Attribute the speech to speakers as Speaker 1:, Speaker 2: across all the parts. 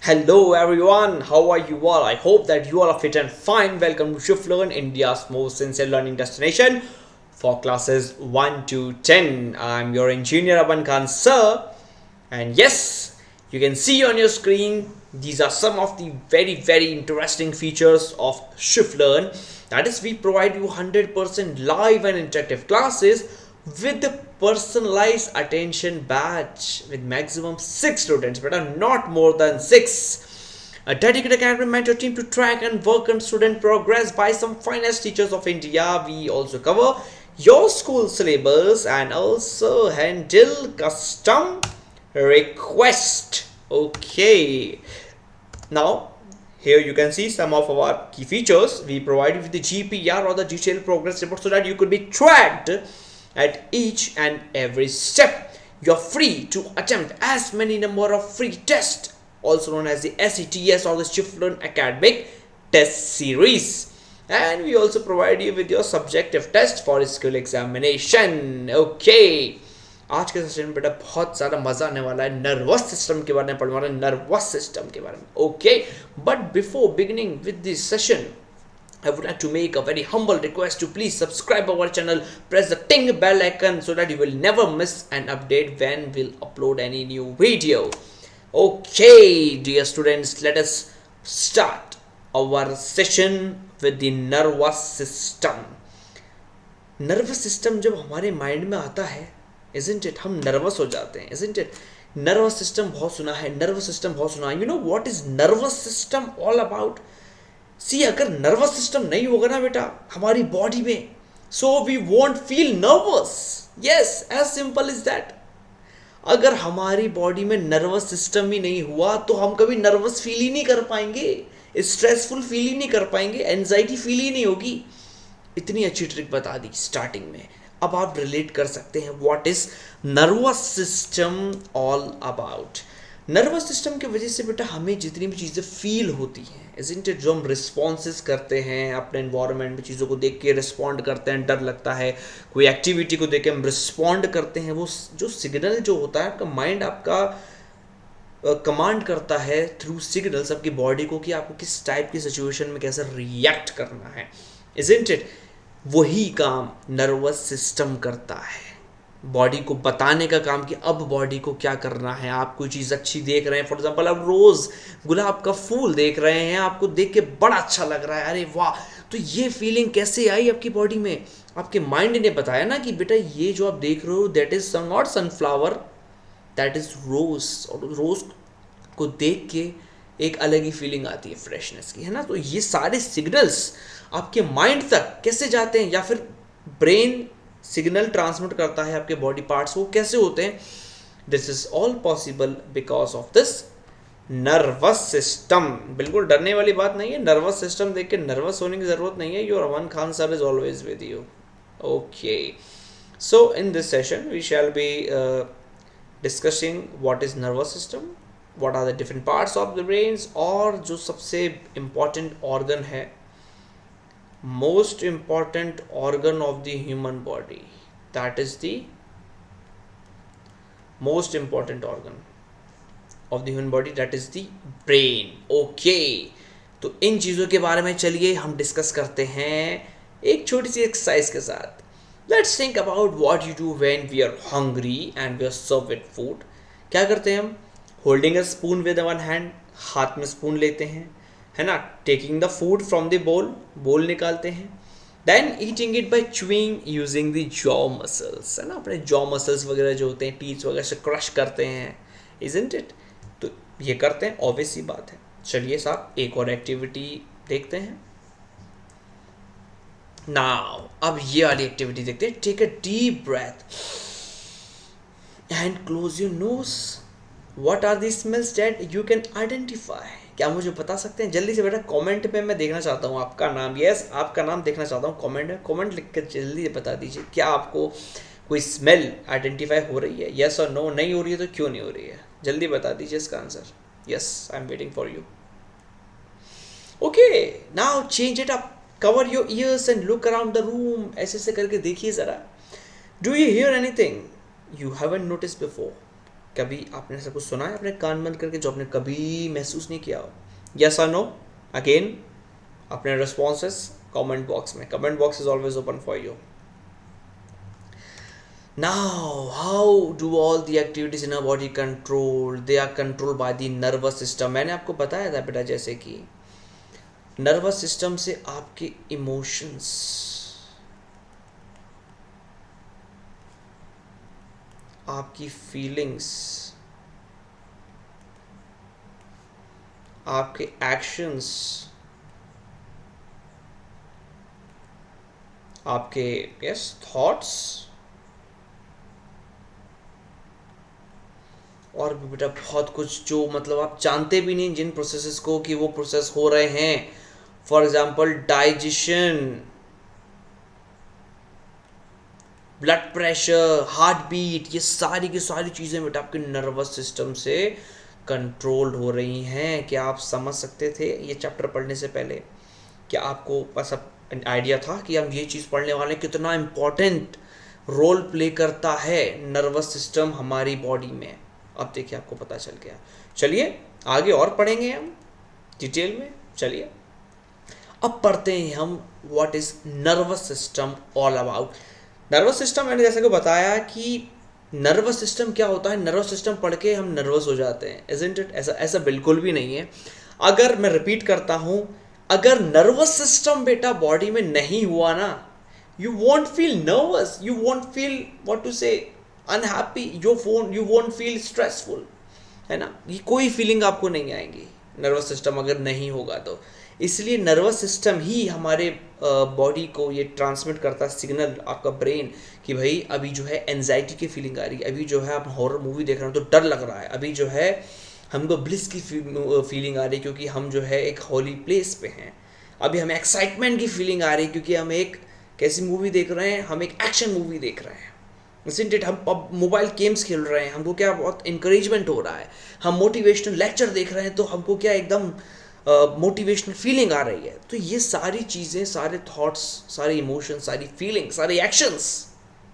Speaker 1: Hello everyone, how are you all? I hope that you all are fit and fine. Welcome to Shift Learn, India's most sincere learning destination for classes 1 to 10. I'm your engineer Aban Khan sir, and yes, you can see on your screen these are some of the very interesting features of Shift Learn. That is, we provide you 100% live and interactive classes with the personalized attention badge with maximum 6 students, but are not more than 6. A dedicated academic mentor team to track and work on student progress by some finest teachers of India. We also cover your school syllabus and also handle custom request. Okay, now here you can see some of our key features. We provide you with the GPR or the detailed progress report so that you could be tracked at each and every step. You're free to attempt as many number of free tests, also known as the SETS or the Shift Learn Academic Test Series. And we also provide you with your subjective test for skill examination. Okay, आज के session में बेटा बहुत ज़्यादा मज़ा आने वाला है. नर्वस सिस्टम के बारे में पढ़ने वाला है, नर्वस सिस्टम के बारे में. Okay, but before beginning with this session, I would like to make a very humble request to please subscribe our channel, press the ting bell icon so that you will never miss an update when we'll upload any new video. Okay, dear students, let us start our session with the nervous system. Nervous system जब हमारे mind में आता है, isn't it, हम nervous हो जाते हैं, isn't it? Nervous system बहुत सुना है, नर्वस सिस्टम बहुत सुना है. You know what is nervous system all about? सी, अगर नर्वस सिस्टम नहीं होगा ना बेटा हमारी बॉडी में, so we won't feel nervous. Yes, as simple is that. अगर हमारी बॉडी में नर्वस सिस्टम ही नहीं हुआ तो हम कभी नर्वस फील ही नहीं कर पाएंगे, स्ट्रेसफुल फील ही नहीं कर पाएंगे, एंजाइटी फील ही नहीं होगी. इतनी अच्छी ट्रिक बता दी स्टार्टिंग में. अब आप रिलेट कर सकते हैं what is nervous system all about. Nervous system की वजह से बेटा हमें जितनी भी चीज़ें फील होती हैं, इज़न्ट इट, जो हम रिस्पॉन्सेस करते हैं अपने एनवायरनमेंट में, चीज़ों को देख के रिस्पॉन्ड करते हैं, डर लगता है, कोई एक्टिविटी को देख के हम रिस्पॉन्ड करते हैं, वो जो सिग्नल जो होता है आपका माइंड आपका कमांड करता है थ्रू सिग्नल्स आपकी बॉडी को कि आपको किस टाइप की सिचुएशन में कैसे रिएक्ट करना है, इज़न्ट इट. वही काम नर्वस सिस्टम करता है, बॉडी को बताने का काम कि अब बॉडी को क्या करना है. आप कोई चीज़ अच्छी देख रहे हैं, फॉर एग्जांपल आप रोज़ गुलाब का फूल देख रहे हैं, आपको देख के बड़ा अच्छा लग रहा है, अरे वाह, तो ये फीलिंग कैसे आई आपकी बॉडी में? आपके माइंड ने बताया ना कि बेटा ये जो आप देख रहे हो that is not sunflower, that is rose. और रोज को देख के एक अलग ही फीलिंग आती है फ्रेशनेस की, है ना. तो ये सारे सिग्नल्स आपके माइंड तक कैसे जाते हैं, या फिर ब्रेन सिग्नल ट्रांसमिट करता है आपके बॉडी पार्ट्स, वो कैसे होते हैं? This is all possible because of this nervous system. बिल्कुल डरने वाली बात नहीं है, नर्वस सिस्टम देख के नर्वस होने की जरूरत नहीं है. Your Aman Khan sir is always with you. Okay, so in this session we shall be discussing what is nervous system, what are the different parts of the brains, और जो सबसे इम्पॉर्टेंट ऑर्गन है, most important organ of the human body, that is the most important organ of the human body, that is the brain. Okay, तो इन चीज़ों के बारे में चलिए हम डिस्कस करते हैं एक छोटी सी एक्सरसाइज के साथ. Let's think about what you do when we are hungry and we are serve with food. क्या करते हैं हम? Holding a spoon with one hand, हाथ में स्पून लेते हैं, है ना. Taking the food from the bowl, bowl निकालते हैं. Then eating it by chewing using the jaw muscles, है ना. अपने जॉ मसल्स वगैरह जो होते हैं, टीथ वगैरह से क्रश करते हैं, इजंट इट. तो ये करते हैं, ऑब्वियस सी बात है. चलिए साहब एक और एक्टिविटी देखते हैं. नाउ अब ये वाली एक्टिविटी देखते हैं. Take a deep breath and close your nose. What are the smells that you can identify? क्या मुझे बता सकते हैं? जल्दी से बेटा कमेंट में मैं देखना चाहता हूँ आपका नाम. यस, आपका नाम देखना चाहता हूँ कमेंट में. कमेंट लिख कर जल्दी से बता दीजिए क्या आपको कोई स्मेल आइडेंटिफाई हो रही है. यस और नो. नहीं हो रही है तो क्यों नहीं हो रही है? जल्दी बता दीजिए इसका answer. Yes, I am waiting for you. Okay, now change it up. Cover your ears and look around the room. ऐसे करके देखिए ज़रा. Do you hear anything you haven't notice before? कभी आपने ऐसा कुछ सुना है अपने कान बंद करके जो आपने कभी महसूस नहीं किया हो? यस और नो? अगेन अपने रिस्पॉन्सेस कमेंट बॉक्स में. Comment box is always open for you. Now, how do all the activities in our body control? They are controlled by the nervous system. मैंने आपको बताया था बेटा, जैसे कि नर्वस सिस्टम से आपके इमोशंस, आपकी फीलिंग्स, आपके एक्शंस, आपके यस थॉट्स, और भी बेटा बहुत कुछ जो मतलब आप जानते भी नहीं जिन प्रोसेसेस को कि वो प्रोसेस हो रहे हैं. For example digestion, blood pressure, heart beat, ये सारी की सारी चीज़ें बेटा आपके नर्वस सिस्टम से कंट्रोल्ड हो रही हैं. क्या आप समझ सकते थे ये चैप्टर पढ़ने से पहले? क्या आपको बस अब आइडिया था कि हम ये चीज़ पढ़ने वाले हैं? कितना इम्पोर्टेंट रोल प्ले करता है नर्वस सिस्टम हमारी बॉडी में. अब देखिए आपको पता चल गया. चलिए आगे और पढ़ेंगे हम डिटेल में. चलिए अब पढ़ते हैं हम what is nervous system all about. Nervous system मैंने जैसे कि बताया कि नर्वस सिस्टम क्या होता है. नर्वस सिस्टम पढ़ के हम नर्वस हो जाते हैं, इजंट इट? ऐसा ऐसा बिल्कुल भी नहीं है. अगर मैं रिपीट करता हूँ, अगर नर्वस सिस्टम बेटा बॉडी में नहीं हुआ ना, you won't feel nervous, you won't feel what to say unhappy, you won't feel stressful, है ना. ये कोई फीलिंग आपको नहीं आएगी नर्वस सिस्टम अगर नहीं होगा तो. इसलिए नर्वस सिस्टम ही हमारे बॉडी को ये ट्रांसमिट करता है सिग्नल, आपका ब्रेन, कि भाई अभी जो है एनजाइटी की फीलिंग आ रही है, अभी जो है आप हॉरर मूवी देख रहे हो तो डर लग रहा है, अभी जो है हमको ब्लिस की फीलिंग आ रही है क्योंकि हम जो है एक हॉली प्लेस पे हैं, अभी हमें एक्साइटमेंट की फीलिंग आ रही है क्योंकि हम एक कैसी मूवी देख रहे हैं, हम एक एक्शन मूवी देख रहे हैं. Isn't it? हम मोबाइल गेम्स खेल रहे हैं, हमको क्या बहुत इंकरेजमेंट हो रहा है. हम मोटिवेशनल लेक्चर देख रहे हैं तो हमको क्या एकदम मोटिवेशनल फीलिंग आ रही है. तो ये सारी चीज़ें, सारे थॉट्स, सारे इमोशंस, सारी फीलिंग्स, सारे एक्शंस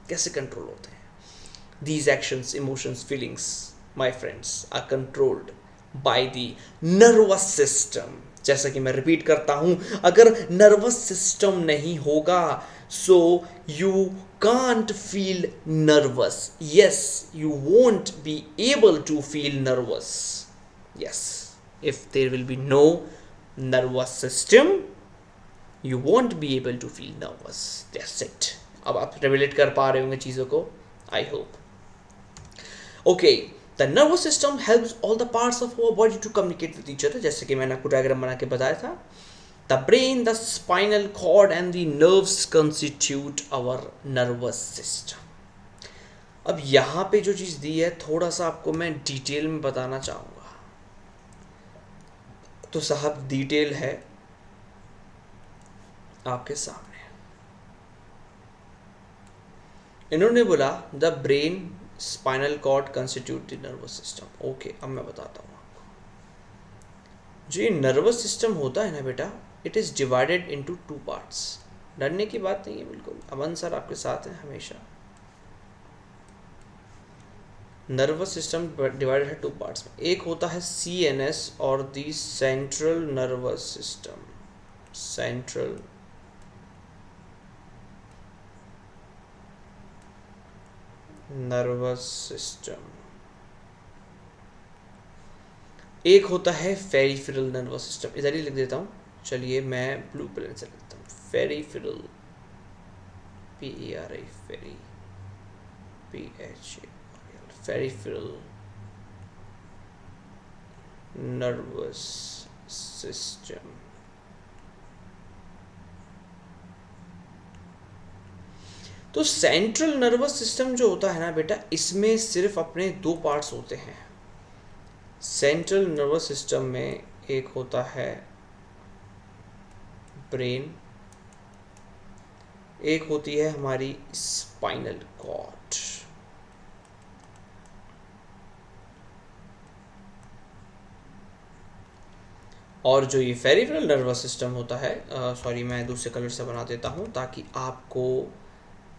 Speaker 1: कैसे कंट्रोल होते हैं? These actions, emotions, feelings my friends are controlled by the nervous system. जैसा कि मैं रिपीट करता हूं, अगर नर्वस सिस्टम नहीं होगा so you can't feel nervous. Yes, you won't be able to feel nervous. Yes, if there will be no nervous system, you won't be able to feel nervous. That's it. अब आप relate कर पा रहे होंगे चीज़ों को, I hope. Okay, the nervous system helps all the parts of our body to communicate with each other. जैसे कि मैंने आपको डायग्राम बना के बताया था. The brain, the spinal cord and the nerves constitute our nervous system. अब यहाँ पे जो चीज़ दी है थोड़ा सा आपको मैं डिटेल में बताना चाहूँगा. तो साहब डिटेल है आपके सामने. इन्होंने बोला the brain, spinal cord constitute the nervous system. Okay, अब मैं बताता हूँ आपको. जो ये नर्वस सिस्टम होता है ना बेटा, it is divided into 2 parts. डरने की बात नहीं है बिल्कुल, अमन सर आपके साथ हैं हमेशा. नर्वस सिस्टम डिवाइडेड है 2 पार्ट्स में. एक होता है CNS और the central nervous system. Central nervous system. एक होता है पेरिफेरल नर्वस सिस्टम. इधर ही लिख देता हूँ, चलिए मैं ब्लू पेन से लिखता हूँ. पेरिफेरल, PERI, फेरी, PHA, पेरिफेरल नर्वस सिस्टम. तो सेंट्रल नर्वस सिस्टम जो होता है ना बेटा, इसमें सिर्फ अपने 2 पार्ट्स होते हैं. सेंट्रल नर्वस सिस्टम में एक होता है ब्रेन, एक होती है हमारी स्पाइनल कॉर्ड. और जो ये पेरिफेरल नर्वस सिस्टम होता है, सॉरी मैं दूसरे कलर से बना देता हूँ ताकि आपको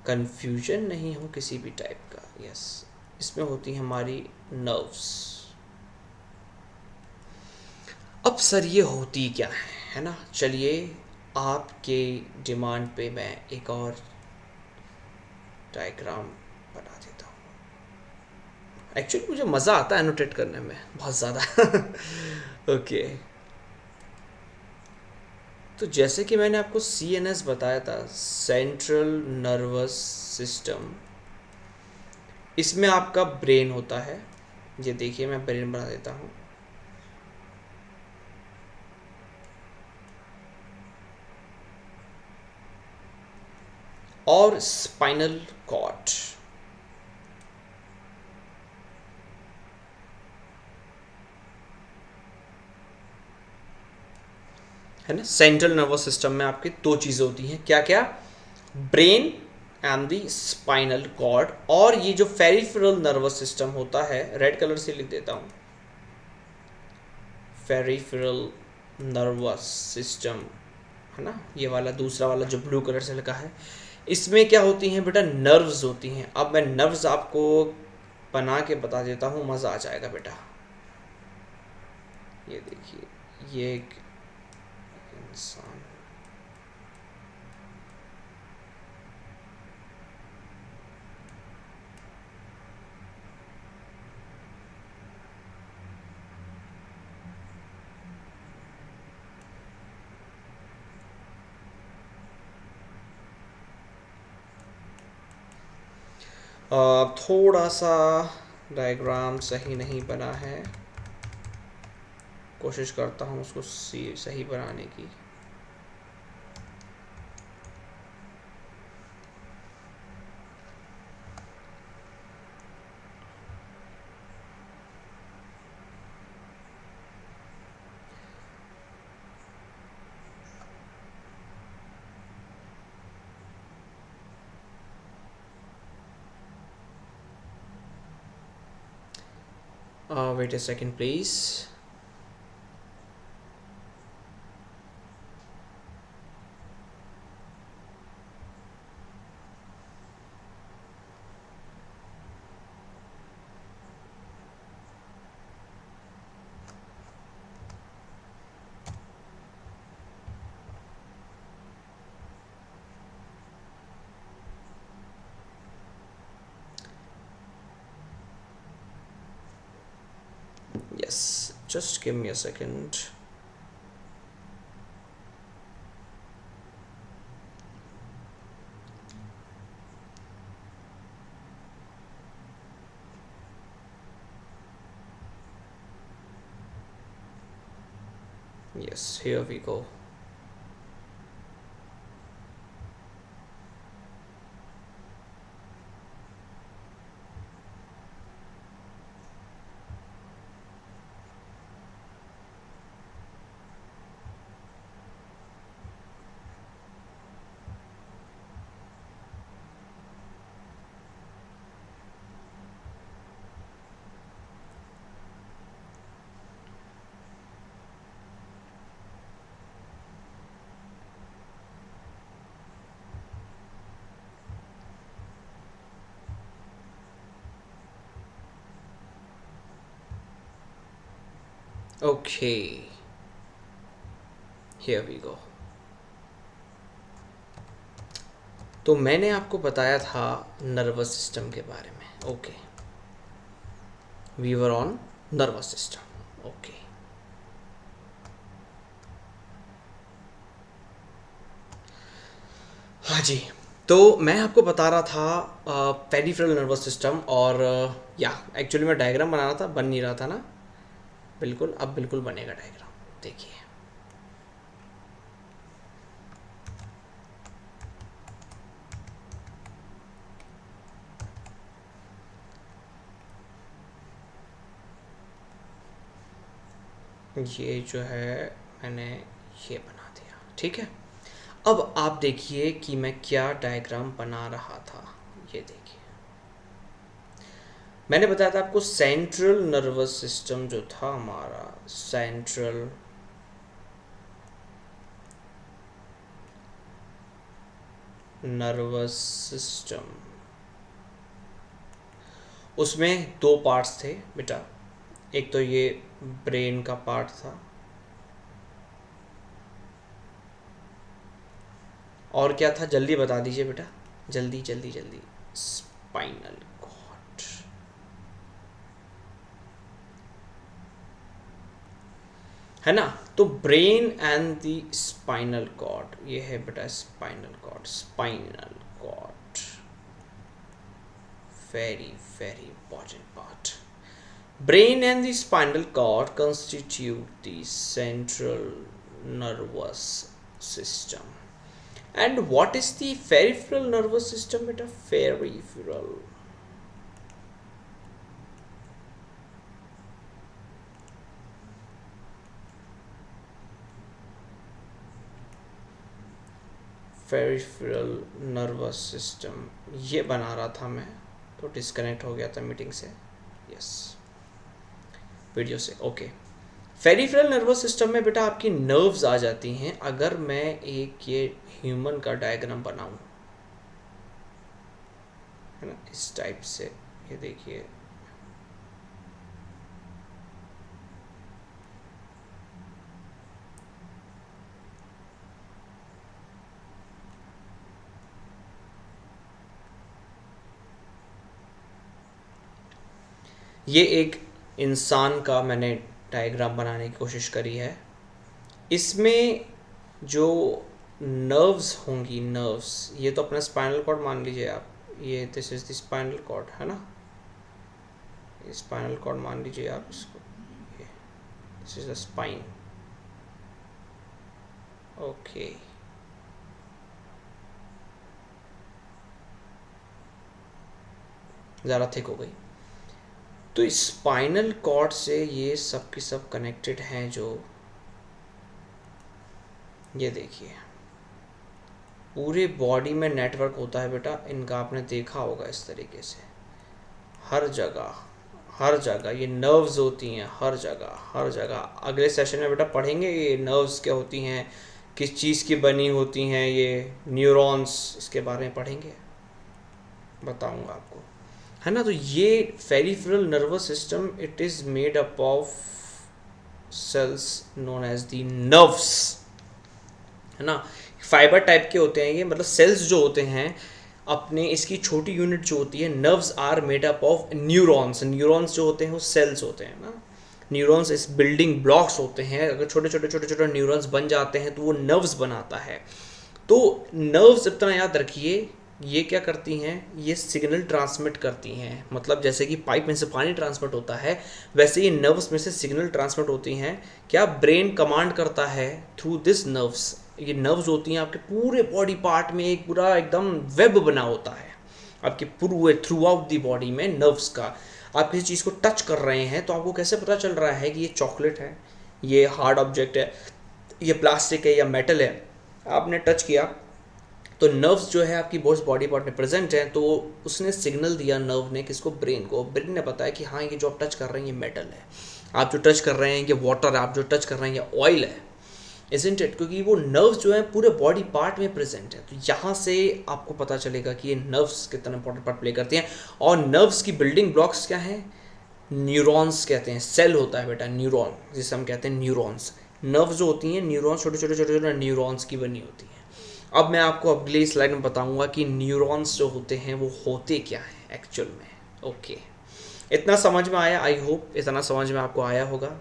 Speaker 1: कंफ्यूजन नहीं हो किसी भी टाइप का. यस, इसमें होती है हमारी नर्व्स। अब सर ये होती क्या है ना, चलिए आपके डिमांड पे मैं एक और डायग्राम बना देता हूँ। एक्चुअली मुझे मज़ा आता है एनोटेट करने में बहुत ज़्यादा। ओके तो जैसे कि मैंने आपको CNS बताया था, सेंट्रल नर्वस सिस्टम, इसमें आपका ब्रेन होता है। ये देखिए मैं ब्रेन बना देता हूँ। और स्पाइनल कॉर्ड है ना। सेंट्रल नर्वस सिस्टम में आपके दो चीज़ें होती हैं, क्या क्या? Brain and the spinal cord. और ये जो फेरिफेरल नर्वस सिस्टम होता है, रेड कलर से लिख देता हूँ, फेरिफेरल नर्वस सिस्टम है ना, ये वाला दूसरा वाला जो ब्लू कलर से लिखा है, इसमें क्या होती हैं बेटा? नर्व्स होती हैं। अब मैं नर्व्स आपको बना के बता देता हूँ, मज़ा आ जाएगा बेटा। ये देखिए, ये एक इंसान, थोड़ा सा डायग्राम सही नहीं बना है, कोशिश करता हूँ उसको सही बनाने की। Wait a second, please. Yes, just give me a second. Yes, here we go. Okay, here we go. तो मैंने आपको बताया था नर्वस सिस्टम के बारे में। Okay, we were on nervous system. Okay, हाँ जी। तो मैं आपको बता रहा था पेरिफेरल नर्वस सिस्टम, और या एक्चुअली मैं डायग्राम बना रहा था, बन नहीं रहा था ना। बिल्कुल, अब बिल्कुल बनेगा डायग्राम, देखिए। ये जो है मैंने ये बना दिया, ठीक है। अब आप देखिए कि मैं क्या डायग्राम बना रहा था। ये देखिए, मैंने बताया था आपको सेंट्रल नर्वस सिस्टम जो था हमारा, सेंट्रल नर्वस सिस्टम, उसमें दो पार्ट्स थे बेटा, एक तो ये ब्रेन का पार्ट था, और क्या था जल्दी बता दीजिए बेटा, जल्दी जल्दी जल्दी। स्पाइनल कॉर्ड, है ना। तो brain and the spinal cord, ये है बेटा spinal cord, spinal cord, very very important part. Brain and the spinal cord constitute the central nervous system. And what is the peripheral nervous system? Beta, peripheral. Peripheral nervous system, ये बना रहा था मैं, तो disconnect हो गया था meeting से, यस वीडियो से। ओके, पेरिफेरल नर्वस सिस्टम में बेटा आपकी नर्व्स आ जाती हैं। अगर मैं एक ये ह्यूमन का डायग्राम बनाऊं, है ना, इस टाइप से, ये देखिए, ये एक इंसान का मैंने डायग्राम बनाने की कोशिश करी है। इसमें जो नर्व्स होंगी, नर्व्स, ये तो अपना स्पाइनल कॉर्ड मान लीजिए आप, ये this is the spinal cord, है ना, स्पाइनल कॉर्ड मान लीजिए आप इसको, this is the spine. Okay, ज़रा थिक हो गई। तो स्पाइनल कॉर्ड से ये सब की सब कनेक्टेड हैं। जो ये देखिए, पूरे बॉडी में नेटवर्क होता है बेटा इनका, आपने देखा होगा इस तरीके से, हर जगह हर जगह ये नर्व्स होती हैं, हर जगह हर जगह। अगले सेशन में बेटा पढ़ेंगे ये नर्व्स क्या होती हैं, किस चीज़ की बनी होती हैं, ये न्यूरॉन्स, इसके बारे में पढ़ेंगे, बताऊंगा आपको, है ना। तो ये peripheral nervous system, it is made up of cells known as the nerves, है ना। फाइबर टाइप के होते हैं ये, मतलब सेल्स जो होते हैं अपने, इसकी छोटी यूनिट जो होती है, nerves are made up of neurons. Neurons जो होते हैं वो सेल्स होते हैं ना, न्यूरॉन्स इस बिल्डिंग ब्लॉक्स होते हैं। अगर छोटे छोटे छोटे छोटे न्यूरॉन्स बन जाते हैं तो वो नर्व्स बनाता है। तो नर्व्स इतना याद रखिए, ये क्या करती हैं, ये सिग्नल ट्रांसमिट करती हैं। मतलब जैसे कि पाइप में से पानी ट्रांसमिट होता है, वैसे ये नर्व्स में से सिग्नल ट्रांसमिट होती हैं। क्या ब्रेन कमांड करता है थ्रू दिस नर्व्स। ये नर्व्स होती हैं आपके पूरे बॉडी पार्ट में, एक पूरा एकदम वेब बना होता है आपके पूरे थ्रू आउट दी बॉडी में नर्व्स का। आप किसी चीज़ को टच कर रहे हैं तो आपको कैसे पता चल रहा है कि ये चॉकलेट है, ये हार्ड ऑब्जेक्ट है, ये प्लास्टिक है या मेटल है। आपने टच किया तो नर्व्स जो है आपकी बॉडी पार्ट में प्रेजेंट है, तो उसने सिग्नल दिया नर्व ने किसको, ब्रेन को। ब्रेन ने बताया कि हाँ ये जो आप टच कर रहे हैं ये मेटल है, आप जो टच कर रहे हैं ये वाटर है, आप जो टच कर रहे हैं ये ऑयल है, इज़न्ट इट। क्योंकि वो नर्व्स जो है पूरे बॉडी पार्ट में प्रेजेंट है। तो यहाँ से आपको पता चलेगा कि ये नर्व्स कितना इंपॉर्टेंट पार्ट प्ले करती हैं। और नर्व्स की बिल्डिंग ब्लॉक्स क्या हैं, न्यूरॉन्स कहते हैं। सेल होता है बेटा न्यूरॉन, जिसे हम कहते हैं न्यूरॉन्स। नर्व्स जो होती हैं न्यूरॉन्स, छोटे छोटे छोटे छोटे न्यूरॉन्स की बनी होती हैं। अब मैं आपको अगली स्लाइड में बताऊंगा कि न्यूरॉन्स जो होते हैं वो होते क्या हैं एक्चुअल में। ओके, इतना समझ में आया? आई होप इतना समझ में आपको आया होगा।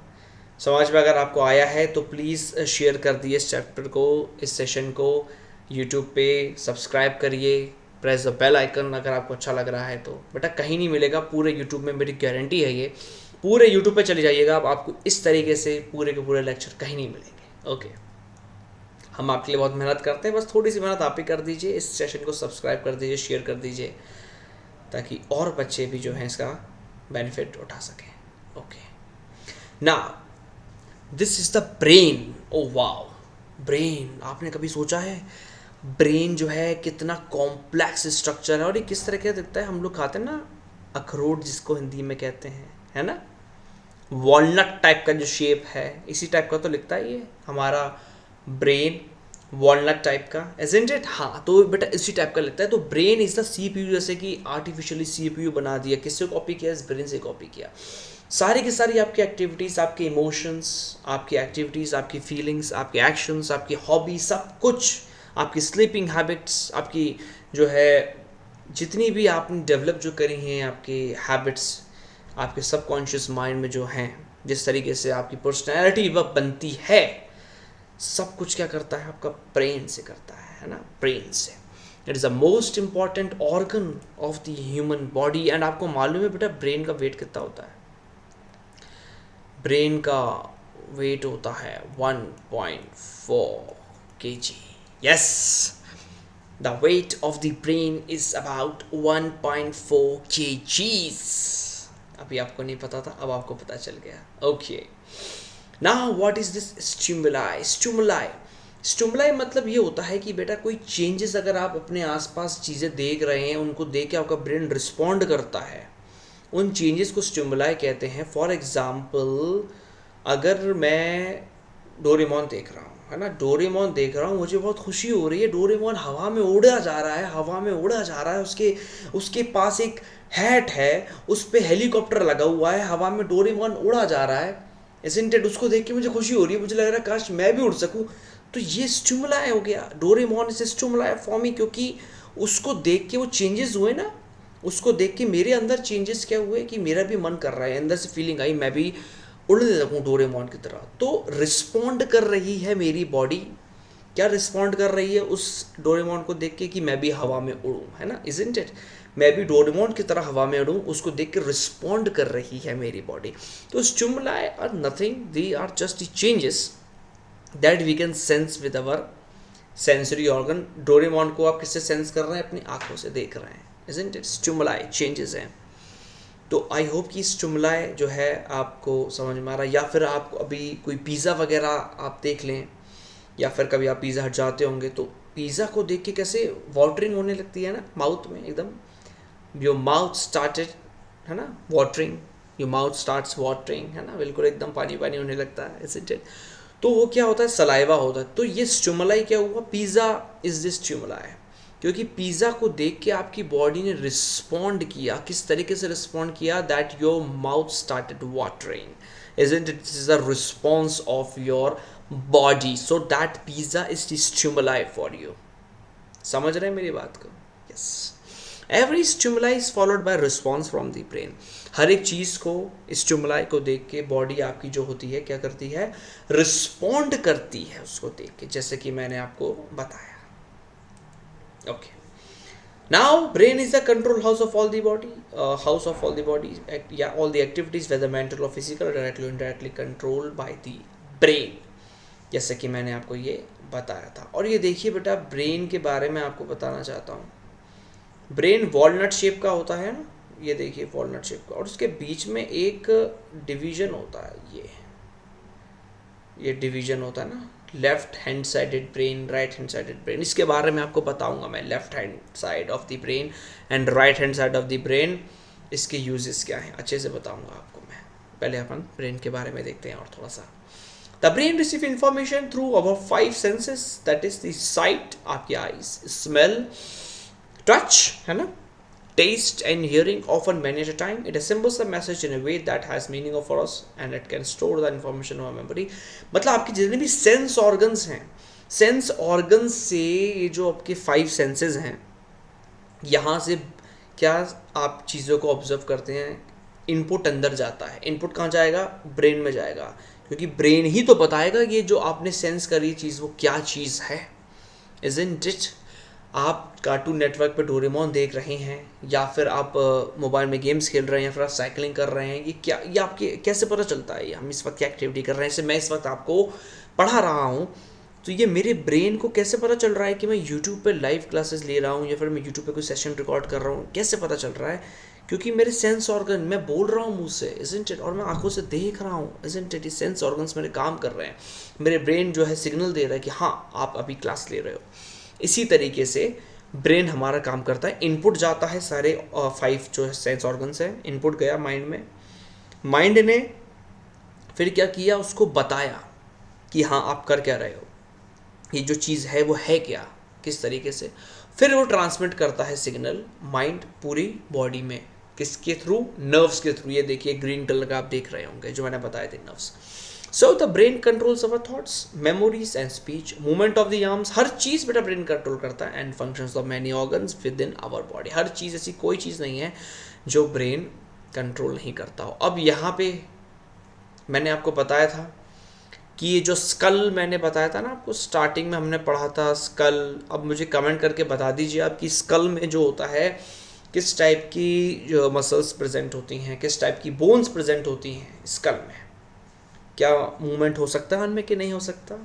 Speaker 1: समझ में अगर आपको आया है तो प्लीज़ शेयर कर दिए इस चैप्टर को, इस सेशन को यूट्यूब पे, सब्सक्राइब करिए, प्रेस द बेल आइकन अगर आपको अच्छा लग रहा है तो। बेटा कहीं नहीं मिलेगा पूरे यूट्यूब में, मेरी गारंटी है ये। पूरे यूट्यूब पे चले जाइएगा आपको इस तरीके से पूरे के पूरे लेक्चर कहीं नहीं मिलेंगे। ओके, हम आपके लिए बहुत मेहनत करते हैं, बस थोड़ी सी मेहनत आप ही कर दीजिए। इस सेशन को सब्सक्राइब कर दीजिए, शेयर कर दीजिए, ताकि और बच्चे भी जो हैं इसका बेनिफिट उठा सकें। ओके, ना this is the brain. Oh wow, brain, आपने कभी सोचा है ब्रेन जो है कितना कॉम्प्लेक्स स्ट्रक्चर है और ये किस तरह का दिखता है? हम लोग खाते हैं ना अखरोट, जिसको हिंदी में कहते हैं, है ना, वॉलनट टाइप का जो शेप है, इसी टाइप का तो लिखता है ये हमारा ब्रेन। वॉलनट टाइप का, इजंट इट? हाँ, तो बेटा इसी टाइप का लगता है। तो ब्रेन इज द सीपीयू, जैसे कि आर्टिफिशियली सीपीयू बना दिया, किससे कॉपी किया? इस ब्रेन से कॉपी किया। सारी की सारी आपकी एक्टिविटीज़, आपके इमोशंस, आपकी एक्टिविटीज़, आपकी फीलिंग्स, आपके एक्शंस, आपकी हॉबी, सब कुछ, आपकी स्लीपिंग हैबिट्स, आपकी जो है जितनी भी आपने डेवलप जो करी हैं आपकी हैबिट्स, आपके सबकॉन्शियस माइंड में जो हैं, जिस तरीके से आपकी पर्सनैलिटी वह बनती है, सब कुछ क्या करता है? आपका ब्रेन से करता है ना, ब्रेन से। It is the most important organ of the human body. And आपको मालूम है बेटा ब्रेन का वेट कितना होता है? ब्रेन का वेट होता है 1.4 kg। Yes, the weight of the brain is about 1.4 kgs। अभी आपको नहीं पता था, अब आपको पता चल गया। Okay, now what is this stimuli? Stimuli मतलब ये होता है कि बेटा कोई चेंजेस अगर आप अपने आसपास चीज़ें देख रहे हैं, उनको देख के आपका ब्रेन रिस्पॉन्ड करता है, उन चेंजेस को स्टिमुलाई कहते हैं। फॉर एग्जाम्पल, अगर मैं डोरेमोन देख रहा हूँ, है ना, डोरेमोन देख रहा हूँ, मुझे बहुत खुशी हो रही है, डोरेमोन हवा में उड़ा जा रहा है, हवा में उड़ा जा रहा है, उसके पास एक हैट है, उस पर हेलीकॉप्टर लगा हुआ है, हवा में डोरेमोन उड़ा जा रहा है, इज़न्ट इट? उसको देख के मुझे खुशी हो रही है, मुझे लग रहा है काश मैं भी उड़ सकूं। तो ये स्टिमुलाई हो गया, Doraemon is stimuli for me, क्योंकि उसको देख के वो चेंजेस हुए ना, उसको देख के मेरे अंदर चेंजेस क्या हुए कि मेरा भी मन कर रहा है, अंदर से फीलिंग आई मैं भी उड़ने लगूँ डोरेमोन की तरह। तो रिस्पॉन्ड कर रही है मेरी बॉडी, क्या रिस्पॉन्ड कर रही है उस डोरेमोन को देख के कि मैं भी हवा में उड़ूँ, है ना, इज़न्ट इट? मैं भी डोरेमोन की तरह हवा में उड़ूँ, उसको देख के रिस्पॉन्ड कर रही है मेरी बॉडी। तो stimuli are nothing, they are just the changes that we can sense with our sensory organ. Doraemon को आप किससे सेंस कर रहे हैं? अपनी आंखों से देख रहे हैं, इज़न्ट इट? स्टिमुलाई चेंजेस हैं। तो आई होप कि स्टिमुलाई जो है आपको समझ में आ रहा है। या फिर आप अभी कोई पिज़्ज़ा वगैरह आप देख लें, या फिर कभी आप पिज़्ज़ा हट जाते होंगे, तो पिज़्ज़ा को देख के कैसे वाटरिंग होने लगती है ना माउथ में, एकदम योर माउथ स्टार्टेड, है ना, watering, your mouth starts watering, है ना, बिल्कुल एकदम पानी पानी होने लगता है, इज़न्ट इट? तो वो क्या होता है? सलाइवा होता है। तो ये स्टिमुलाई क्या हुआ? पिज़्ज़ा इज दिस स्टिमुलाई, क्योंकि पिज़्ज़ा को देख के आपकी बॉडी ने रिस्पॉन्ड किया। किस तरीके से रिस्पॉन्ड किया? That your mouth started watering, isn't it? This is a response of your body, so that pizza is the stimuli for you. समझ रहे हैं मेरी बात को? Yes. Every stimuli is followed by response from the brain. हर एक चीज़ को, stimuli को देख के बॉडी आपकी जो होती है क्या करती है? रिस्पॉन्ड करती है उसको देख के, जैसे कि मैंने आपको बताया। Okay. Now, brain is the control house of all the body, all the activities, whether mental or physical, directly or indirectly controlled by the brain. जैसे कि मैंने आपको ये बताया था। और ये देखिए बेटा, ब्रेन के बारे में आपको बताना चाहता हूँ। ब्रेन वॉलनट शेप का होता है ना, ये देखिए वॉलनट शेप का, और उसके बीच में एक डिवीजन होता है, ये डिवीजन होता है ना, left hand sided brain, right hand sided brain. इसके बारे में आपको बताऊंगा मैं, left hand side of the brain and right hand side of the brain, इसके यूजेस क्या हैं अच्छे से बताऊंगा आपको मैं। पहले अपन ब्रेन के बारे में देखते हैं और थोड़ा सा। The brain receive information through our 5 senses, that is the site, आपकी आईज, स्मेल, टच, है ना, taste and hearing, often many at a time. It assembles the message in a way that has meaning for us and it can store the information in our memory. मतलब आपके जितने भी sense organs हैं, sense organs से ये जो आपके 5 senses हैं, यहाँ से क्या आप चीज़ों को ऑब्जर्व करते हैं, इनपुट अंदर जाता है। इनपुट कहाँ जाएगा? ब्रेन में जाएगा, क्योंकि ब्रेन ही तो बताएगा ये जो आपने सेंस करी चीज़ वो क्या चीज़ है, isn't it? आप कार्टून नेटवर्क पे डोरेमोन देख रहे हैं, या फिर आप मोबाइल में गेम्स खेल रहे हैं, या फिर आप साइकिलिंग कर रहे हैं, ये क्या, ये आपके कैसे पता चलता है ये हम इस वक्त क्या एक्टिविटी कर रहे हैं? जैसे मैं इस वक्त आपको पढ़ा रहा हूँ, तो ये मेरे ब्रेन को कैसे पता चल रहा है कि मैं यूट्यूब पे लाइव क्लासेस ले रहा हूँ, या फिर मैं यूट्यूब पे कोई सेशन रिकॉर्ड कर रहा हूँ? कैसे पता चल रहा है? क्योंकि मेरे सेंस ऑर्गन, मैं बोल रहा हूँ मुँह से, isn't it? और मैं आंखों से देख रहा हूँ, isn't it? सेंस ऑर्गन्स मेरे काम कर रहे हैं, मेरे ब्रेन जो है सिग्नल दे रहा है कि हाँ आप अभी क्लास ले रहे हो। इसी तरीके से ब्रेन हमारा काम करता है। इनपुट जाता है, सारे 5 जो है सेंस ऑर्गन्स हैं, इनपुट गया माइंड में, माइंड ने फिर क्या किया? उसको बताया कि हाँ आप कर क्या रहे हो, ये जो चीज़ है वो है क्या, किस तरीके से, फिर वो ट्रांसमिट करता है सिग्नल माइंड पूरी बॉडी में, किसके थ्रू, नर्व्स के थ्रू। ये देखिए ग्रीन कलर का आप देख रहे होंगे जो मैंने बताए थे, nerves. So the brain controls our thoughts, memories and speech, movement of the arms, हर चीज़ बेटा ब्रेन कंट्रोल करता है, and functions of many organs within our body. हर चीज़, ऐसी कोई चीज़ नहीं है जो ब्रेन कंट्रोल नहीं करता हो। अब यहाँ पे मैंने आपको बताया था कि ये जो स्कल मैंने बताया था ना आपको, स्टार्टिंग में हमने पढ़ा था स्कल। अब मुझे कमेंट करके बता दीजिए आप कि स्कल में जो होता है किस टाइप की जो मसल्स प्रेजेंट होती हैं, किस टाइप की बोन्स प्रेजेंट होती हैं स्कल में, क्या मूवमेंट हो सकता है उनमें कि नहीं हो सकता।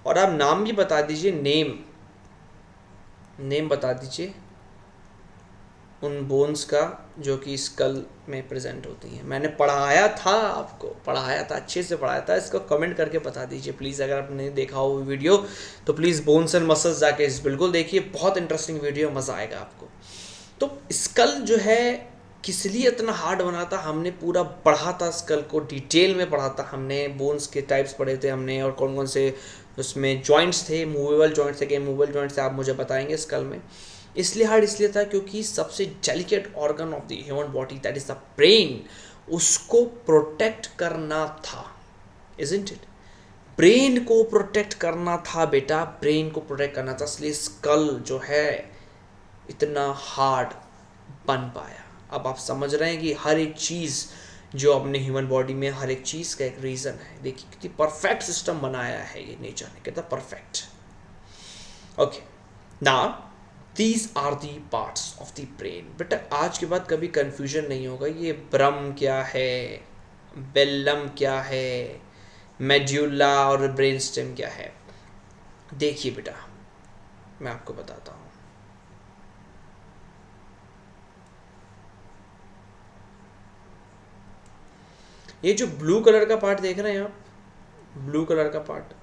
Speaker 1: और आप नाम भी बता दीजिए, नेम बता दीजिए उन बोन्स का जो कि स्कल में प्रेजेंट होती हैं। मैंने पढ़ाया था आपको, पढ़ाया था, अच्छे से पढ़ाया था। इसको कमेंट करके बता दीजिए प्लीज़, अगर आपने देखा हो वीडियो तो प्लीज़ बोन्स एंड मसल्स जाके इस बिल्कुल देखिए, बहुत इंटरेस्टिंग वीडियो, मज़ा आएगा आपको। तो स्कल जो है किस लिए इतना हार्ड बना था, हमने पूरा पढ़ा था स्कल को, डिटेल में पढ़ा था हमने। बोन्स के टाइप्स पढ़े थे हमने, और कौन कौन से उसमें जॉइंट्स थे, मूवेबल जॉइंट्स थे कि मूवेबल जॉइंट्स थे, आप मुझे बताएंगे स्कल में। इसलिए हार्ड इसलिए था क्योंकि सबसे delicate organ of the human body, that is the brain, उसको प्रोटेक्ट करना था, इजंट इट। ब्रेन को प्रोटेक्ट करना था बेटा, ब्रेन को प्रोटेक्ट करना था, इसलिए स्कल जो है इतना हार्ड बन पाया। अब आप समझ रहे हैं कि हर एक चीज़ जो अपने ह्यूमन बॉडी में, हर एक चीज़ का एक रीज़न है। देखिए कितनी परफेक्ट सिस्टम बनाया है ये नेचर ने, कितना perfect. Okay, now these are the parts of the brain. बेटा आज के बाद कभी कंफ्यूजन नहीं होगा, ये ब्रम क्या है, बेलम क्या है, मेड्यूला और ब्रेन स्टेम क्या है। देखिए बेटा मैं आपको बताता हूँ। ये जो ब्लू कलर का पार्ट देख रहे हैं आप, ब्लू कलर का पार्ट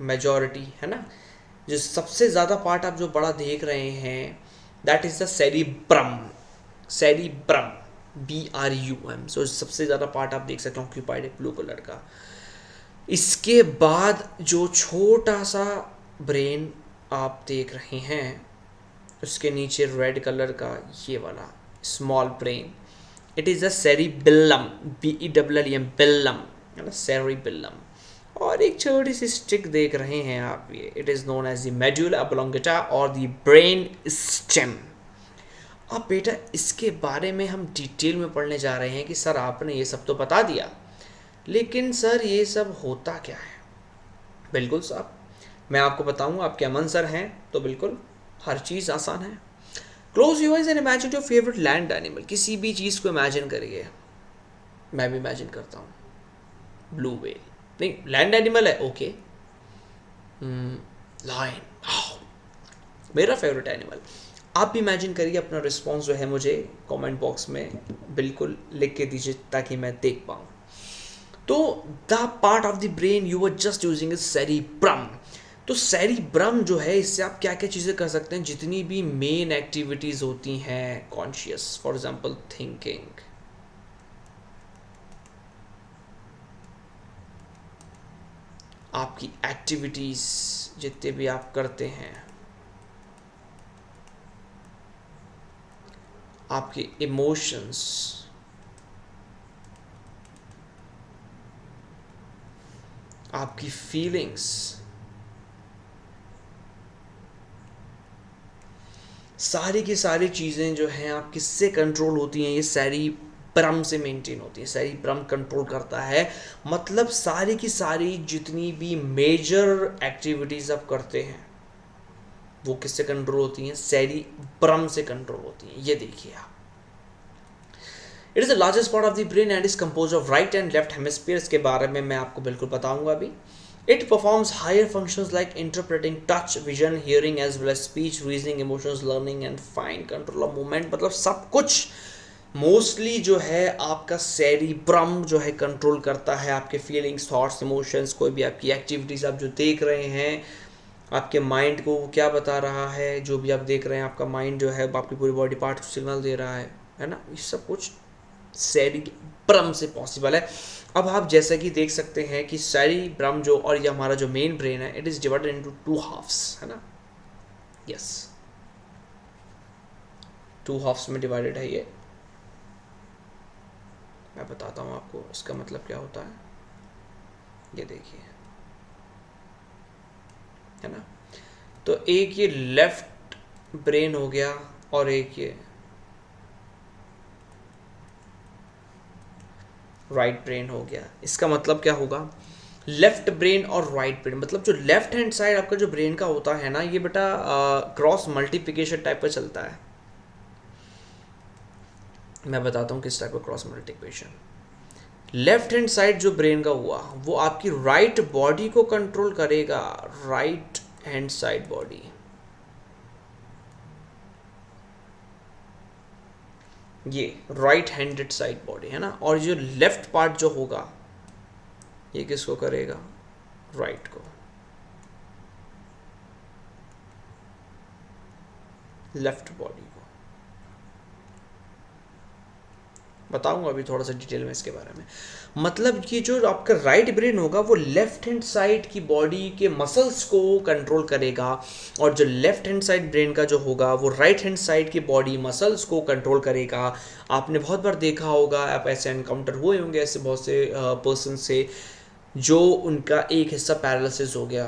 Speaker 1: मेजॉरिटी है ना, जो सबसे ज़्यादा पार्ट आप जो बड़ा देख रहे हैं, that is the cerebrum. Cerebrum, BRUM। सो सबसे ज़्यादा पार्ट आप देख सकते हैं ऑक्यूपाइड है ब्लू कलर का। इसके बाद जो छोटा सा ब्रेन आप देख रहे हैं, उसके नीचे रेड कलर का ये वाला small brain, it is a cerebellum, BELLM, Belum है ना, सेरिबेलम। और एक छोटी सी स्टिक देख रहे हैं आप, ये it is known as the medulla oblongata और द ब्रेन स्टेम। अब बेटा इसके बारे में हम डिटेल में पढ़ने जा रहे हैं कि सर आपने ये सब तो बता दिया, लेकिन सर ये सब होता क्या है। बिल्कुल साहब, मैं आपको बताऊंगा, आपके अमन सर हैं तो बिल्कुल हर चीज़ आसान है। Close your eyes and imagine your favourite land animal. किसी भी चीज़ को इमेजिन करिए, मैं भी इमेजिन करता हूँ, ब्लू व्हेल नहीं, लैंड एनिमल है, ओके, लायन मेरा फेवरेट एनिमल। आप भी इमेजिन करिए, अपना रिस्पॉन्स जो है मुझे कमेंट बॉक्स में बिल्कुल लिख के दीजिए ताकि मैं देख पाऊँ। तो the part of the brain you were just using is cerebrum. तो सेरिब्रम जो है, इससे आप क्या क्या चीज़ें कर सकते हैं, जितनी भी मेन एक्टिविटीज़ होती हैं कॉन्शियस, फॉर एग्जांपल थिंकिंग, आपकी एक्टिविटीज़ जितने भी आप करते हैं, आपके इमोशंस, आपकी फीलिंग्स, सारी की सारी चीज़ें जो हैं आप किससे कंट्रोल होती हैं, ये सेरिब्रम से मेंटेन होती है। सेरिब्रम कंट्रोल करता है, मतलब सारी की सारी जितनी भी मेजर एक्टिविटीज़ आप करते हैं वो किससे कंट्रोल होती हैं, सेरिब्रम से कंट्रोल होती हैं। ये देखिए आप, it is the largest part of the brain and is compose of right and left hemisphere. इसके बारे में मैं आपको बिल्कुल बताऊंगा अभी। It performs higher functions like interpreting touch, vision, hearing as well as speech, reasoning, emotions, learning and fine control of movement। मतलब सब कुछ मोस्टली जो है आपका सेरिब्रम जो है कंट्रोल करता है, आपके फीलिंग्स, थॉट्स, इमोशंस, कोई भी आपकी एक्टिविटीज़ आप जो देख रहे हैं, आपके माइंड को क्या बता रहा है, जो भी आप देख रहे हैं, आपका माइंड जो है आपकी पूरी बॉडी पार्ट को सिग्नल दे रहा है ना, ये सब कुछ सेरिब्रम से पॉसिबल है। अब आप जैसा कि देख सकते हैं कि सेरिब्रम जो और ये हमारा जो मेन ब्रेन है, it is divided into 2 halves, है ना। यस, 2 हाफ्स में डिवाइडेड है ये। मैं बताता हूँ आपको इसका मतलब क्या होता है। ये देखिए, है ना। तो एक ये लेफ्ट ब्रेन हो गया और एक ये राइट ब्रेन हो गया। इसका मतलब क्या होगा, लेफ्ट ब्रेन और राइट ब्रेन, मतलब जो लेफ्ट हैंड साइड आपका जो ब्रेन का होता है ना, ये बेटा क्रॉस मल्टीप्लिकेशन टाइप का चलता है। मैं बताता हूँ किस टाइप का cross multiplication. Left hand side जो ब्रेन का हुआ वो आपकी राइट बॉडी को कंट्रोल करेगा, राइट हैंड साइड बॉडी। ये राइट हैंडेड साइड बॉडी है ना। और जो लेफ्ट पार्ट जो होगा ये किसको करेगा, राइट को, लेफ्ट बॉडी को। बताऊंगा अभी थोड़ा सा डिटेल में इसके बारे में। मतलब ये जो आपका राइट ब्रेन होगा वो लेफ्ट हैंड साइड की बॉडी के मसल्स को कंट्रोल करेगा, और जो लेफ्ट हैंड साइड ब्रेन का जो होगा वो राइट हैंड साइड की बॉडी मसल्स को कंट्रोल करेगा। आपने बहुत बार देखा होगा, आप ऐसे एनकाउंटर हुए होंगे ऐसे बहुत से पर्सन से जो उनका एक हिस्सा पैरालिसिस हो गया,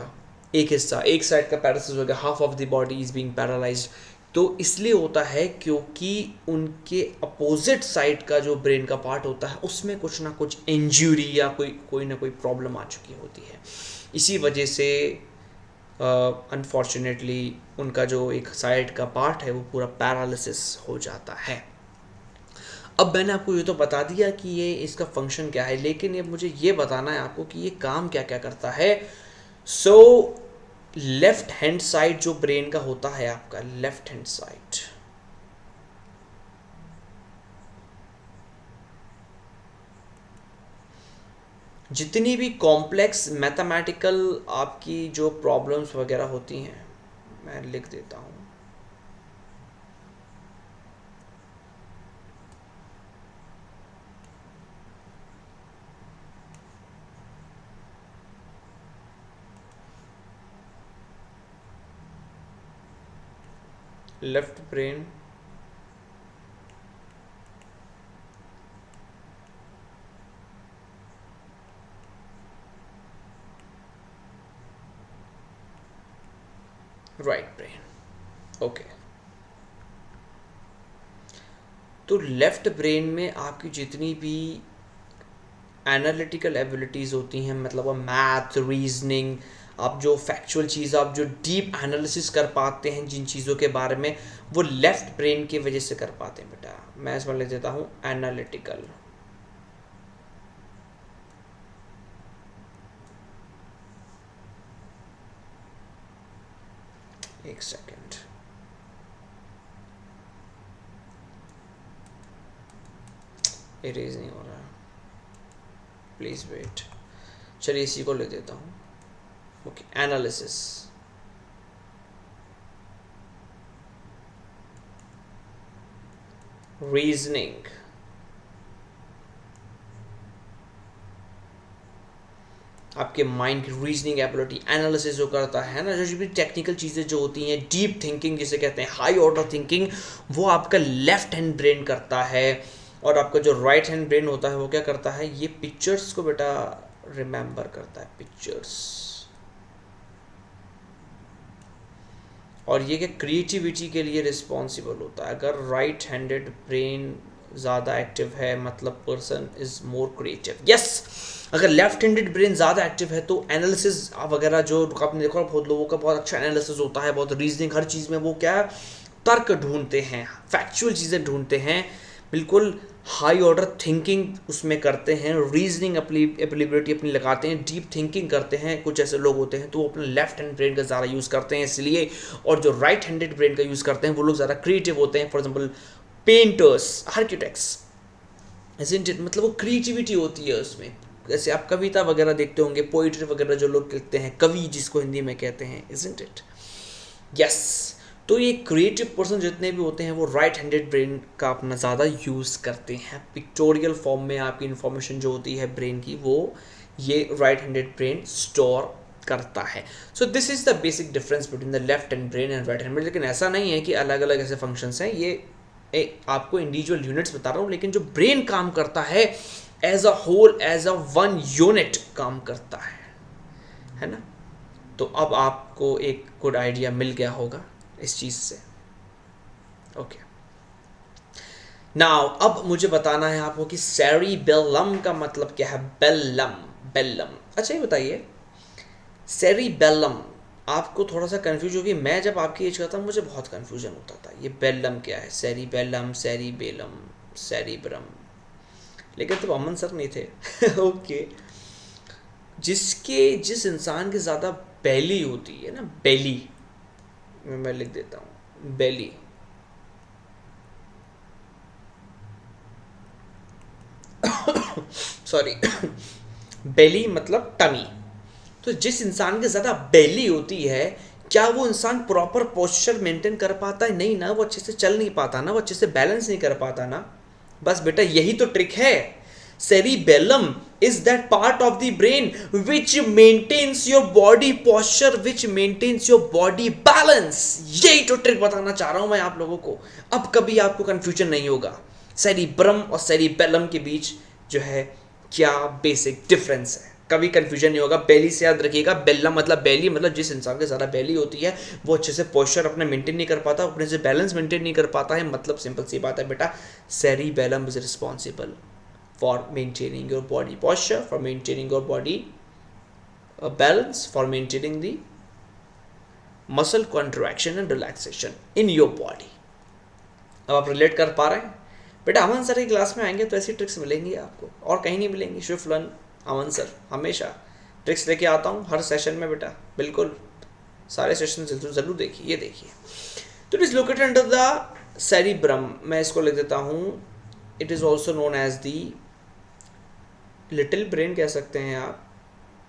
Speaker 1: एक हिस्सा एक साइड का पैरालिसिस हो गया, half of the body is being paralysed. तो इसलिए होता है क्योंकि उनके अपोजिट साइड का जो ब्रेन का पार्ट होता है उसमें कुछ ना कुछ इंजरी या कोई ना कोई प्रॉब्लम आ चुकी होती है। इसी वजह से अनफॉर्चुनेटली उनका जो एक साइड का पार्ट है वो पूरा पैरालिसिस हो जाता है। अब मैंने आपको ये तो बता दिया कि ये इसका फंक्शन क्या है, लेकिन ये मुझे ये बताना है आपको कि ये काम क्या क्या करता है। सो लेफ्ट हैंड साइड जो ब्रेन का होता है आपका, लेफ्ट हैंड साइड, जितनी भी कॉम्प्लेक्स मैथमेटिकल आपकी जो प्रॉब्लम्स वगैरह होती हैं, मैं लिख देता हूँ। Left brain right brain, okay. तो लेफ्ट ब्रेन में आपकी जितनी भी एनालिटिकल एबिलिटीज़ होती हैं, मतलब मैथ, रीजनिंग, आप जो फैक्चुअल चीज़, आप जो डीप एनालिसिस कर पाते हैं जिन चीज़ों के बारे में, वो लेफ्ट ब्रेन की वजह से कर पाते हैं बेटा। मैं इसमें लिख देता हूँ एनालिटिकल। एक सेकेंड, इरेज नहीं हो रहा, प्लीज़ वेट। चलिए इसी को ले देता हूँ, ओके। एनालिसिस, रीजनिंग, आपके माइंड की रीजनिंग एबिलिटी, एनालिसिस जो करता है ना, जो भी टेक्निकल चीज़ें जो होती हैं, डीप थिंकिंग जिसे कहते हैं, हाई ऑर्डर थिंकिंग, वो आपका लेफ्ट हैंड ब्रेन करता है। और आपका जो राइट हैंड ब्रेन होता है वो क्या करता है, ये पिक्चर्स को बेटा रिमेंबर करता है, पिक्चर्स। और ये क्या क्रिएटिविटी के लिए रिस्पॉन्सिबल होता है। अगर राइट हैंडेड ब्रेन ज़्यादा एक्टिव है मतलब person is more creative. Yes, अगर लेफ्ट हैंडेड ब्रेन ज़्यादा एक्टिव है तो एनालिसिस वगैरह जो आपने देखा बहुत लोगों का बहुत अच्छा एनालिसिस होता है, बहुत रीजनिंग, हर चीज़ में वो क्या तर्क ढूंढते हैं, फैक्चुअल चीज़ें ढूंढते हैं, बिल्कुल हाई ऑर्डर थिंकिंग उसमें करते हैं, रीजनिंग अपनी एबिलिटी अपनी लगाते हैं, डीप थिंकिंग करते हैं। कुछ ऐसे लोग होते हैं तो वो अपने लेफ्ट हैंड ब्रेन का ज़्यादा यूज़ करते हैं इसलिए, और जो राइट हैंडेड ब्रेन का यूज़ करते हैं वो लोग ज़्यादा क्रिएटिव होते हैं। For example painters, architects, isn't it, मतलब वो क्रिएटिविटी होती है उसमें। जैसे आप कविता वगैरह देखते होंगे, पोइट्री वगैरह जो लोग लिखते हैं, कवि जिसको हिंदी में कहते हैं, इज़न्ट इट। यस, तो ये क्रिएटिव पर्सन जितने भी होते हैं वो राइट हैंडेड ब्रेन का अपना ज़्यादा यूज़ करते हैं। पिक्टोरियल फॉर्म में आपकी इन्फॉर्मेशन जो होती है ब्रेन की वो ये राइट हैंडेड ब्रेन स्टोर करता है। So this is the basic difference between the left hind brain and right hind brain. लेकिन ऐसा नहीं है कि अलग अलग ऐसे फंक्शंस हैं, ये आपको इंडिविजुअल यूनिट्स बता रहा हूँ, लेकिन जो ब्रेन काम करता है as a whole, as a one unit काम करता है ना। तो अब आपको एक गुड आइडिया मिल गया होगा इस चीज़ से। ओके, नाउ अब मुझे बताना है आपको कि सेरिबेलम का मतलब क्या है। बेलम, बेलम। अच्छा ये बताइए, सेरिबेलम आपको थोड़ा सा कंफ्यूज होगी। मैं जब आपकी एज का था मुझे बहुत कंफ्यूजन होता था, ये बेलम क्या है, सेरिबेलम, सेरिबेलम, सेरिब्रम। लेकिन तब अमन सर नहीं थे। ओके, जिस इंसान की ज़्यादा बेली होती है ना, बेली, मैं लिख देता हूँ बेली, सॉरी, बेली मतलब टमी। तो जिस इंसान के ज़्यादा बेली होती है, क्या वो इंसान प्रॉपर पोस्चर मेंटेन कर पाता है? नहीं ना, वो अच्छे से चल नहीं पाता ना, वो अच्छे से बैलेंस नहीं कर पाता ना। बस बेटा यही तो ट्रिक है। cerebellum is that part of the brain which maintains your body posture, which maintains your body balance। यही तो ट्रिक बताना चाह रहा हूं मैं आप लोगों को। अब कभी आपको कंफ्यूजन नहीं होगा सेरिब्रम और सेरिबेलम के बीच जो है क्या बेसिक डिफरेंस है, कभी कंफ्यूजन नहीं होगा। बेली से याद रखिएगा, बेल्ला मतलब बेली, मतलब जिस इंसान के ज़्यादा बेली होती है वो अच्छे से पोस्चर अपना मेंटेन नहीं कर पाता, अपने से बैलेंस मेंटेन नहीं कर पाता है। मतलब सिंपल सी बात है बेटा, cerebellum is responsible for maintaining your body posture, for maintaining your body balance, for maintaining the muscle contraction and relaxation in your body। अब आप रिलेट कर पा रहे हैं बेटा? अमन सर की क्लास में आएंगे तो ऐसी ट्रिक्स मिलेंगी आपको, और कहीं नहीं मिलेंगी। शिफ्ट लर्न अमन सर हमेशा ट्रिक्स लेके आता हूँ हर सेशन में बेटा, बिल्कुल सारे सेशन जरूर देखिए। ये देखिए, तो it is located under the cerebrum. मैं इसको लिख देता हूँ, it is also known as the little brain कह सकते हैं आप,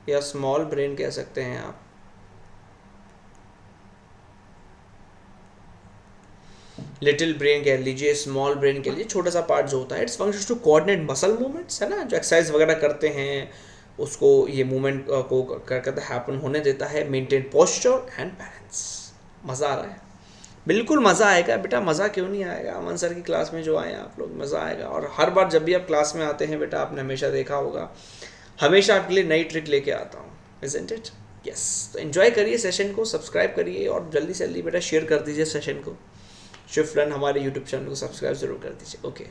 Speaker 1: या स्मॉल ब्रेन कह सकते हैं आप। लिटिल ब्रेन कह लीजिए, स्मॉल ब्रेन कह लीजिए, छोटा सा पार्ट जो होता है। Its functions to coordinate muscle movements, है ना, जो एक्सरसाइज वगैरह करते हैं उसको ये मूवमेंट को करते हैपन होने देता है। Maintain posture and balance. मज़ा आ रहा है? बिल्कुल मज़ा आएगा बेटा, मज़ा क्यों नहीं आएगा? अमन सर की क्लास में जो आए आप लोग, मज़ा आएगा। और हर बार जब भी आप क्लास में आते हैं बेटा, आपने हमेशा देखा होगा, हमेशा आपके लिए नई ट्रिक लेके आता हूँ, इज़न्ट इट? यस। तो एंजॉय करिए सेशन को, सब्सक्राइब करिए और जल्दी से जल्दी बेटा शेयर कर दीजिए सेशन को। शिफ्ट लर्न हमारे यूट्यूब चैनल को सब्सक्राइब जरूर कर दीजिए। Okay,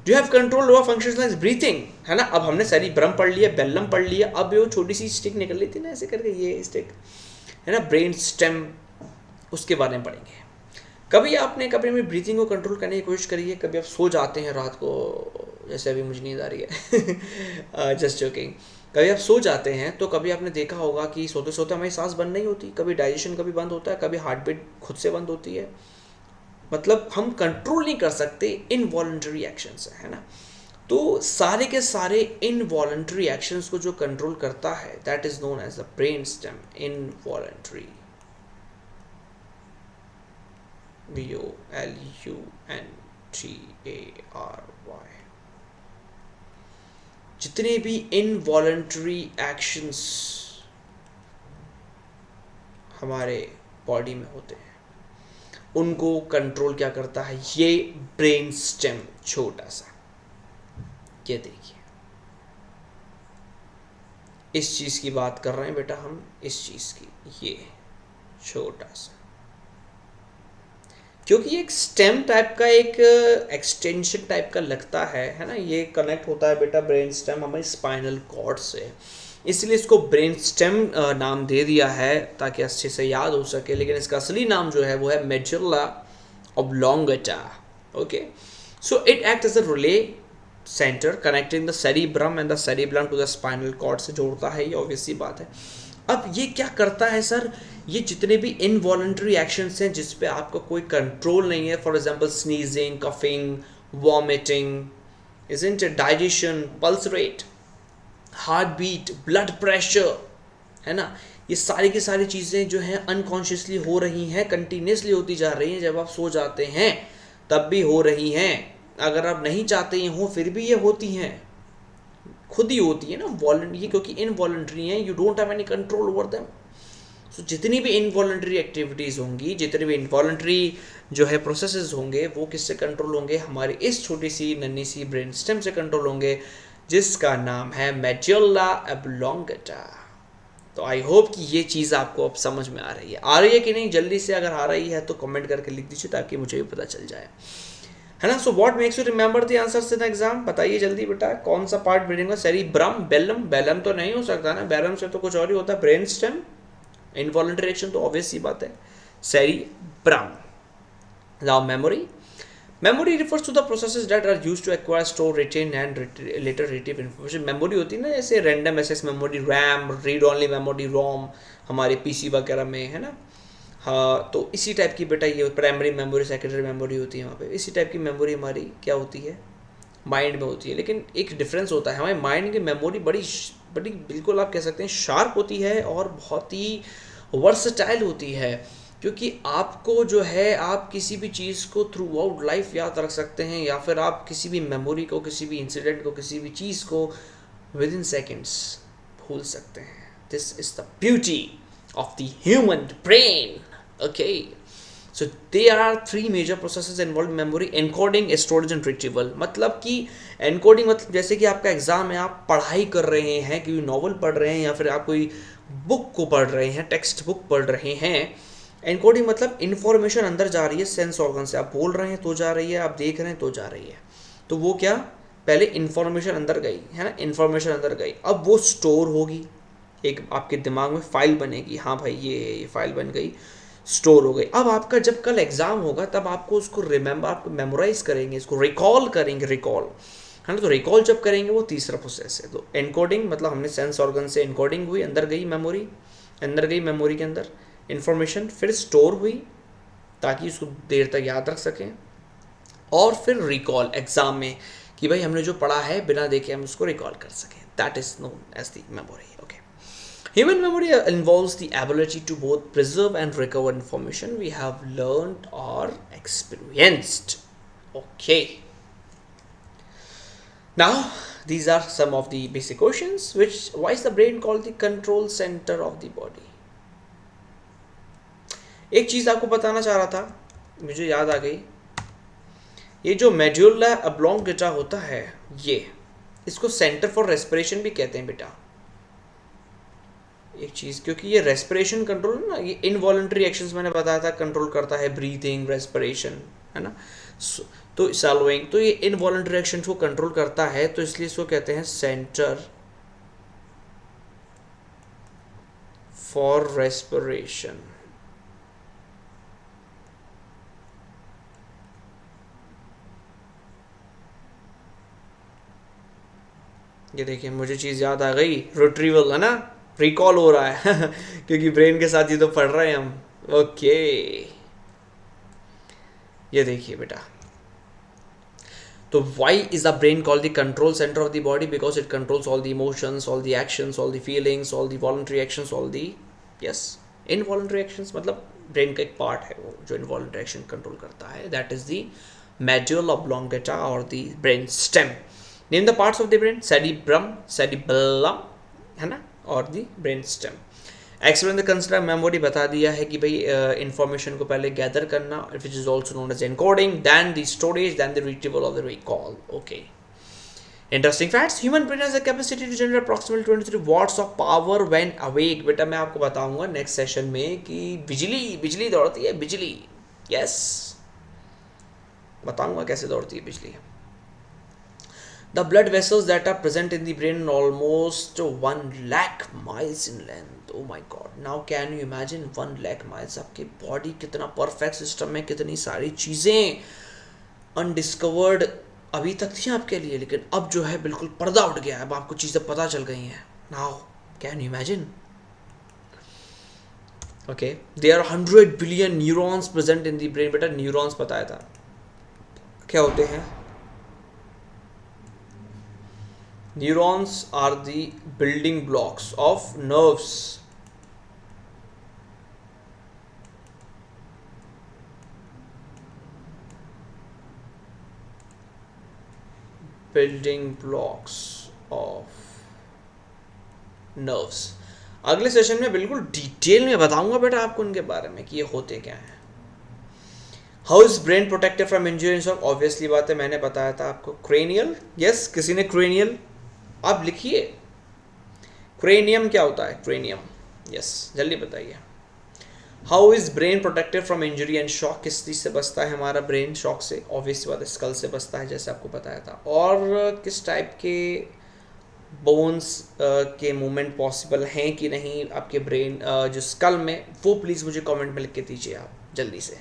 Speaker 1: do have control over functions like breathing, है ना। अब हमने सेरिब्रम पढ़ लिया, बेलम पढ़ लिया, अब वो छोटी सी स्टिक निकल ली थी ना ऐसे करके, ये स्टिक है ना, ब्रेन स्टेम, उसके बारे में पढ़ेंगे। कभी आपने कभी अपनी ब्रीथिंग को कंट्रोल करने की कोशिश करी है? कभी आप सो जाते हैं रात को, जैसे अभी मुझे नींद आ रही है, जस्ट जोकिंग। कभी आप सो जाते हैं तो कभी आपने देखा होगा कि सोते सोते हमारी सांस बंद नहीं होती, कभी डाइजेशन कभी बंद होता है, कभी हार्ट बीट खुद से बंद होती है। मतलब हम कंट्रोल नहीं कर सकते, इनवॉलंटरी एक्शंस है ना। तो सारे के सारे इनवॉलंटरी एक्शंस को जो कंट्रोल करता है, that is known as the brain stem. Involuntary, VOLUNTARY। जितने भी इनवॉलंटरी एक्शंस हमारे बॉडी में होते हैं उनको कंट्रोल क्या करता है? ये ब्रेन स्टेम, छोटा सा, ये देखिए, इस चीज की बात कर रहे हैं बेटा हम, इस चीज की, ये छोटा सा, क्योंकि ये एक स्टेम टाइप का, एक एक्सटेंशन टाइप का लगता है ना। ये कनेक्ट होता है बेटा ब्रेन स्टेम हमारी स्पाइनल कॉर्ड से, इसलिए इसको ब्रेन स्टेम नाम दे दिया है ताकि अच्छे से याद हो सके। लेकिन इसका असली नाम जो है वो है medulla oblongata. Okay, so it act as a relay centre connecting the cerebrum and the cerebellum to the spinal cord से जोड़ता है, ये ऑब्वियस सी बात है। अब ये क्या करता है सर? ये जितने भी इनवॉलंटरी एक्शंस हैं जिस पे आपका कोई कंट्रोल नहीं है, for example sneezing, coughing, vomiting, isn't it, digestion, pulse rate, heart beat, blood pressure, है ना। ये सारी की सारी चीज़ें जो हैं अनकॉन्शियसली हो रही हैं, कंटिन्यूसली होती जा रही हैं। जब आप सो जाते हैं तब भी हो रही हैं, अगर आप नहीं चाहते हैं हो फिर भी ये होती हैं, खुद ही होती है ना वॉलंटरी, क्योंकि इनवॉलंटरी हैं, you don't have any control over them. So जितनी भी इनवॉलंटरी एक्टिविटीज़ होंगी, जितने भी इनवॉलंटरी जो है प्रोसेसेस होंगे, वो किससे कंट्रोल होंगे? हमारी इस छोटी सी नन्ही सी ब्रेन स्टेम से कंट्रोल होंगे, जिसका नाम है मेडुल्ला ऑब्लोंगेटा। तो आई होप कि ये चीज़ आपको अब समझ में आ रही है कि नहीं? जल्दी से अगर आ रही है तो कमेंट करके लिख दीजिए ताकि मुझे भी पता चल जाए, है ना। So what makes you remember the answers in exam? बताइए जल्दी बेटा, कौन सा पार्ट ब्रेन का? सेरिब्रम, बेलम? बेलम तो नहीं हो सकता ना, बेलम से तो कुछ और ही होता है। ब्रेन स्टेम, इनवॉलंटरी एक्शन तो ऑब्वियस सी बात है, cerebrum. Now memory, memory refers to the processes that are used to acquire, store, retain and later retrieve information. memory होती है ना, जैसे random access memory, RAM, read only memory, ROM हमारे PC वगैरह में, है ना। हाँ, तो इसी टाइप की बेटा ये प्राइमरी मेमोरी, सेकेंडरी मेमोरी होती है वहाँ पे। इसी टाइप की मेमोरी हमारी क्या होती है? माइंड में होती है। लेकिन एक डिफरेंस होता है, हमारे माइंड की मेमोरी बड़ी बड़ी बिल्कुल आप कह सकते हैं शार्प होती है और बहुत ही वर्सटाइल होती है, क्योंकि आपको जो है आप किसी भी चीज़ को थ्रू आउट लाइफ याद रख सकते हैं, या फिर आप किसी भी मेमोरी को, किसी भी इंसिडेंट को, किसी भी चीज़ को विद इन सेकेंड्स भूल सकते हैं। This is the beauty of the human brain. Okay, so they are three major processes involve memory: encoding, storage and retrieval. मतलब कि एनकोडिंग मतलब जैसे कि आपका एग्जाम है, आप पढ़ाई कर रहे हैं, कोई नॉवल पढ़ रहे हैं या फिर आप कोई बुक को पढ़ रहे हैं, टेक्स्ट बुक पढ़ रहे हैं। एनकोडिंग मतलब इन्फॉर्मेशन अंदर जा रही है सेंस ऑर्गन से, आप बोल रहे हैं तो जा रही है, आप देख रहे हैं तो जा रही है। तो वो क्या, पहले इन्फॉर्मेशन अंदर गई, है ना, इन्फॉर्मेशन अंदर गई, अब वो स्टोर होगी, एक आपके दिमाग में फाइल बनेगी, हाँ भाई ये फाइल बन गई, स्टोर हो गई। अब आपका जब कल एग्जाम होगा तब आपको उसको रिमेंबर, आपको मेमोराइज करेंगे, इसको रिकॉल करेंगे, रिकॉल, है ना। तो रिकॉल जब करेंगे वो तीसरा प्रोसेस है। तो एनकोडिंग मतलब हमने सेंस ऑर्गन से एनकोडिंग हुई, अंदर गई मेमोरी, अंदर गई मेमोरी के अंदर इन्फॉर्मेशन, फिर स्टोर हुई ताकि उसको देर तक याद रख सकें, और फिर रिकॉल एग्जाम में कि भाई हमने जो पढ़ा है बिना देखे हम उसको रिकॉल कर सकें। That is known as the memory. Okay, human memory involves the ability to both preserve and recover information we have learned or experienced. Okay, now these are some of the basic questions. Which, why is the brain called the control center of the body? एक चीज़ आपको बताना चाह रहा था, मुझे याद आ गई। ये जो मेडुल्ला ऑब्लोंगेटा होता है, ये इसको सेंटर फॉर रेस्पिरेशन भी कहते हैं बेटा। एक चीज़, क्योंकि ये रेस्पिरेशन कंट्रोल है ना, ये इनवॉलंटरी एक्शंस मैंने बताया था कंट्रोल करता है, ब्रीथिंग, रेस्पिरेशन, है ना। तो सैलोइंग, तो ये इनवॉलंटरी एक्शन को कंट्रोल करता है, तो इसलिए इसको कहते हैं सेंटर फॉर रेस्पिरेशन। ये देखिए मुझे चीज़ याद आ गई, रिट्रीवल, है ना, रिकॉल हो रहा है क्योंकि ब्रेन के साथ ये तो पढ़ रहे हैं हम। ओके, ये देखिए बेटा, तो why is the brain called the control centre of the body? Because it controls all the emotions, all the actions, all the feelings, all the voluntary actions, all the yes involuntary actions. मतलब brain का एक part है वो जो involuntary action control करता है। That is the medulla oblongata और the brain stem. Name the parts of the brain: cerebrum, cerebellum, है ना, और the brain stem. Explain the concept memory बता दिया है कि भाई इंफॉर्मेशन को पहले गैदर करना, which is also known as encoding, then the storage, then the retrieval of the recall. Okay, interesting facts: human brain has the capacity to generate approximately 23 watts of power when awake. बेटा मैं आपको बताऊंगा next session में कि बिजली दौड़ती है, बिजली, यस, बताऊंगा कैसे दौड़ती है बिजली। The blood vessels that are present in the brain are almost 1 lakh miles in length. Oh my God! Now can you imagine 1 lakh miles? आपकी बॉडी कितना परफेक्ट सिस्टम है, कितनी सारी चीज़ें अनडिस्कवर्ड अभी तक थी आपके लिए, लेकिन अब जो है बिल्कुल पर्दा उठ गया है, अब आपको चीज़ें पता चल गई हैं। Now can you imagine? Okay, there are 100 billion neurons present in the brain. बेटा न्यूरॉन्स बताया था क्या होते हैं? Neurons are the building blocks of nerves. Building blocks of nerves. अगले सेशन में बिल्कुल डिटेल में बताऊंगा बेटा आपको उनके बारे में कि ये होते क्या हैं। How is brain protected from injury and shock? Obviously बात है, मैंने बताया था आपको। क्रेनियल, यस, किसी ने क्रेनियल, आप लिखिए क्रेनियम क्या होता है, क्रेनियम, यस, जल्दी बताइए। How is brain protected from injury and shock? किस चीज से बचता है हमारा ब्रेन शॉक से? ऑब्वियसली बात है, स्कल से बचता है, जैसे आपको बताया था। और किस टाइप के बोन्स के मूवमेंट पॉसिबल हैं कि नहीं आपके ब्रेन जो स्कल में, वो प्लीज़ मुझे कमेंट में लिख के दीजिए आप जल्दी से।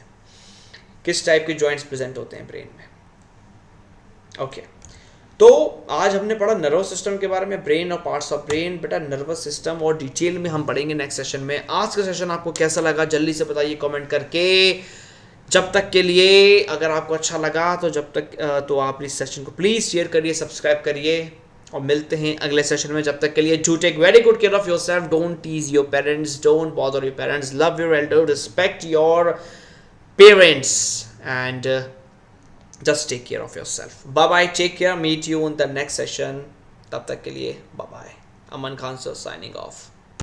Speaker 1: किस टाइप के जॉइंट्स प्रेजेंट होते हैं ब्रेन में? ओके, तो आज हमने पढ़ा नर्वस सिस्टम के बारे में, ब्रेन और पार्ट्स ऑफ ब्रेन। बेटा नर्वस सिस्टम और डिटेल में हम पढ़ेंगे नेक्स्ट सेशन में। आज का सेशन आपको कैसा लगा जल्दी से बताइए कमेंट करके। जब तक के लिए, अगर आपको अच्छा लगा तो जब तक तो आप इस सेशन को प्लीज़ शेयर करिए, सब्सक्राइब करिए, और मिलते हैं अगले सेशन में। जब तक के लिए do take very good care of yourself, don't tease your parents, don't bother your parents, love your elder, respect your parents, and just take care of yourself. Bye bye, take care, meet you in the next session. तब तक के लिए bye bye. Aman Khan sir signing off.